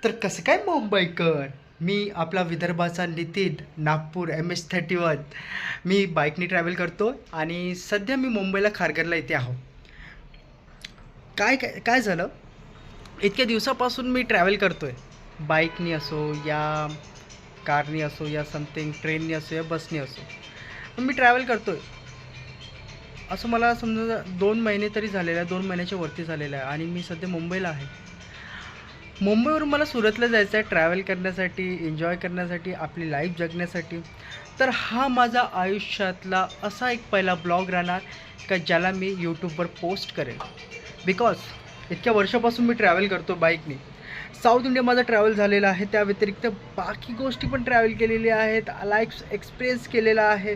तर कसं काय मुंबईकर? मी आपला विदर्भाचा नितीन, नागपूर MS-31. मी बाईकने ट्रॅव्हल करतो आणि सध्या मी मुंबईला खारघरला इथे आहो. काय काय काय झालं? इतक्या दिवसापासून मी ट्रॅव्हल करतोय. बाईकनी असो या कारनी असो या समथिंग ट्रेननी असो या बसनी असो. पण मी ट्रॅव्हल करतोय. असं मला समजा 2 महिने तरी झालेले आहे, 2 महिन्याच्या वरती झालेलं आहे आणि मी सध्या मुंबईला आहे. मुंबईवरून मला सुरतला जायचं आहे ट्रॅव्हल करण्यासाठी, एन्जॉय करण्यासाठी, आपली लाईफ जगण्यासाठी. तर हा माझा आयुष्यातला असा एक पहिला ब्लॉग राहणार का ज्याला मी यूट्यूबवर पोस्ट करेन. बिकॉज इतक्या वर्षापासून मी ट्रॅव्हल करतो बाईकने. साऊथ इंडिया माझा ट्रॅव्हल झालेला आहे. त्या व्यतिरिक्त बाकी गोष्टी पण ट्रॅव्हल केलेल्या आहेत. लाईफ एक्सपिरियन्स केलेला आहे.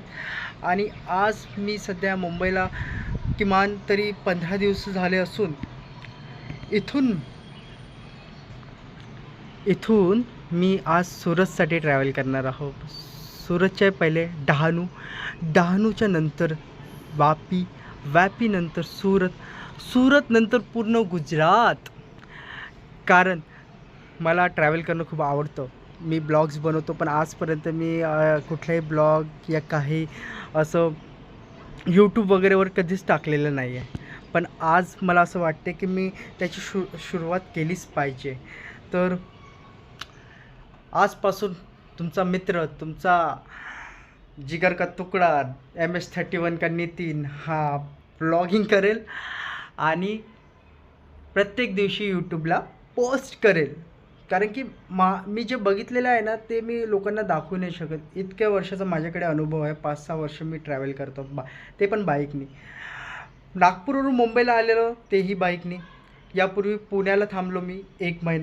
आणि आज मी सध्या मुंबईला किमान तरी 15 दिवस झाले असून इथून इथून मी आज सुरतसाठी ट्रॅव्हल करणार आहोत. सुरतच्या पहिले डहाणू, डहाणूच्या नंतर वापी, वापीनंतर सुरत, सुरतनंतर पूर्ण गुजरात. कारण मला ट्रॅव्हल करणं खूप आवडतं. मी ब्लॉग्स बनवतो पण आजपर्यंत मी कुठलाही ब्लॉग या काही असं यूट्यूब वगैरेवर कधीच टाकलेलं नाही आहे. पण आज मला असं वाटते की मी त्याची सुरुवात केलीच पाहिजे. तर आजपासून तुमचा मित्र, तुमचा जिगर का तुकडा MS-31 का नितीन हा ब्लॉगिंग करेल आणि प्रत्येक दिवशी यूट्यूबला पोस्ट करेल. कारण की मी जे बघितलेलं आहे ना ते मी लोकांना दाखवू नाही शकत. इतक्या वर्षाचा माझ्याकडे अनुभव आहे. 5-6 वर्ष मी ट्रॅव्हल करतो ते पण बाईकनी. नागपूरवरून मुंबईला आलेलो तेही बाईकनी. यापूर्वी पुण्याला थांबलो मी 1 महिना.